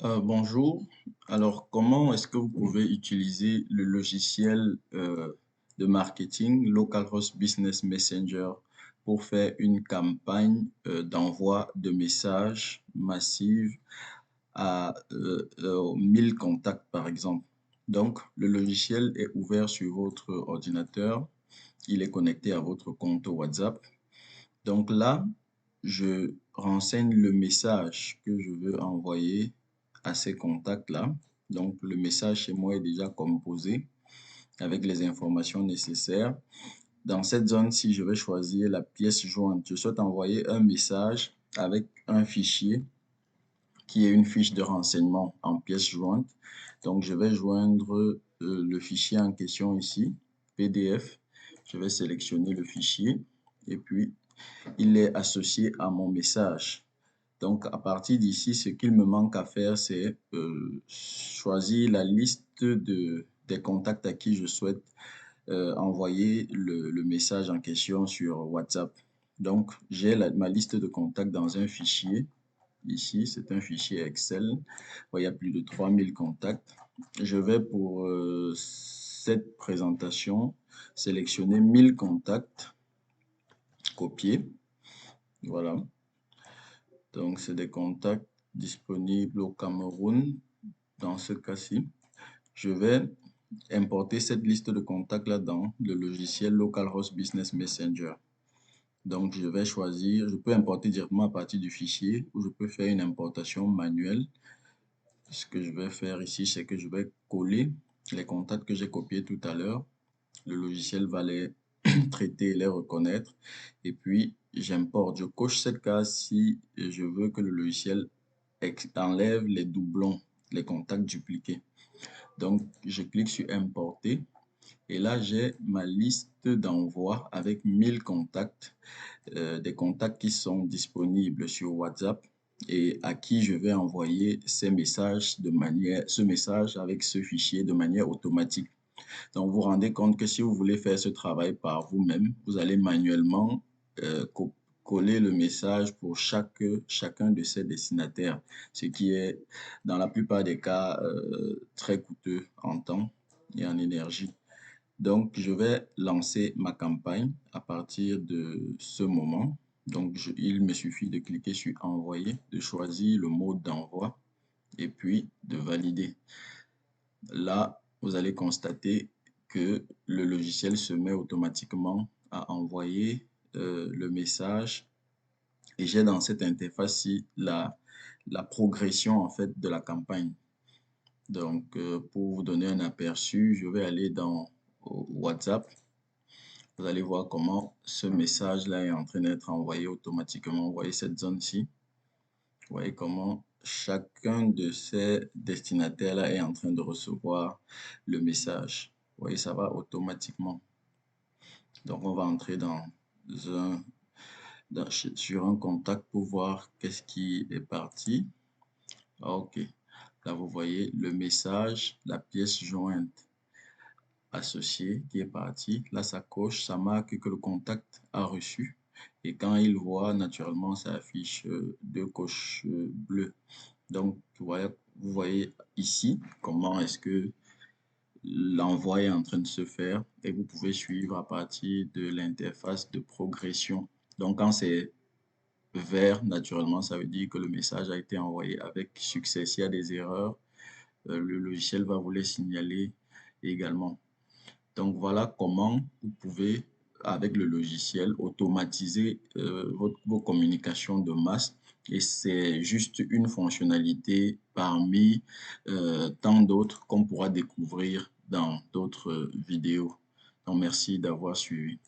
Bonjour. Alors, comment est-ce que vous pouvez utiliser le logiciel de marketing Localhost Business Messenger pour faire une campagne d'envoi de messages massive à 1000 contacts, par exemple? Donc, le logiciel est ouvert sur votre ordinateur. Il est connecté à votre compte WhatsApp. Donc là, je renseigne le message que je veux envoyer à ces contacts-là. Donc, le message chez moi est déjà composé avec les informations nécessaires. Dans cette zone-ci, je vais choisir la pièce jointe. Je souhaite envoyer un message avec un fichier qui est une fiche de renseignement en pièce jointe. Donc, je vais joindre le fichier en question ici, PDF. Je vais sélectionner le fichier et puis il est associé à mon message. Donc, à partir d'ici, ce qu'il me manque à faire, c'est choisir la liste des contacts à qui je souhaite envoyer le message en question sur WhatsApp. Donc, j'ai ma liste de contacts dans un fichier. Ici, c'est un fichier Excel. Il y a plus de 3000 contacts. Je vais pour cette présentation sélectionner 1000 contacts, copier. Voilà. Donc, c'est des contacts disponibles au Cameroun. Dans ce cas-ci, je vais importer cette liste de contacts-là dans le logiciel Localhost Business Messenger. Donc, je vais choisir, je peux importer directement à partir du fichier ou je peux faire une importation manuelle. Ce que je vais faire ici, c'est que je vais coller les contacts que j'ai copiés tout à l'heure. Le logiciel va les traiter et les reconnaître. Et puis, j'importe. Je coche cette case si je veux que le logiciel enlève les doublons, les contacts dupliqués. Donc, je clique sur Importer. Et là, j'ai ma liste d'envoi avec 1000 contacts, des contacts qui sont disponibles sur WhatsApp et à qui je vais envoyer ce message avec ce fichier de manière automatique. Donc, vous vous rendez compte que si vous voulez faire ce travail par vous-même, vous allez manuellement coller le message pour chacun de ces destinataires, ce qui est dans la plupart des cas très coûteux en temps et en énergie. Donc, je vais lancer ma campagne à partir de ce moment. Donc, il me suffit de cliquer sur Envoyer, de choisir le mode d'envoi et puis de valider. Là, vous allez constater que le logiciel se met automatiquement à envoyer le message et j'ai dans cette interface-ci la progression en fait de la campagne. Donc, pour vous donner un aperçu, je vais aller dans WhatsApp. Vous allez voir comment ce message-là est en train d'être envoyé automatiquement. Vous voyez cette zone-ci. Vous voyez comment chacun de ces destinataires-là est en train de recevoir le message. Vous voyez, ça va automatiquement. Donc, on va entrer sur un contact pour voir qu'est-ce qui est parti. OK. Là, vous voyez le message, la pièce jointe associée qui est partie. Là, ça coche, ça marque que le contact a reçu. Et quand il voit, naturellement, ça affiche deux coches bleues. Donc, vous voyez ici comment est-ce que l'envoi est en train de se faire et vous pouvez suivre à partir de l'interface de progression. Donc, quand c'est vert, naturellement, ça veut dire que le message a été envoyé avec succès. S'il y a des erreurs, le logiciel va vous les signaler également. Donc, voilà comment vous pouvez, avec le logiciel, automatiser vos communications de masse. Et c'est juste une fonctionnalité parmi tant d'autres qu'on pourra découvrir dans d'autres vidéos. Donc, merci d'avoir suivi.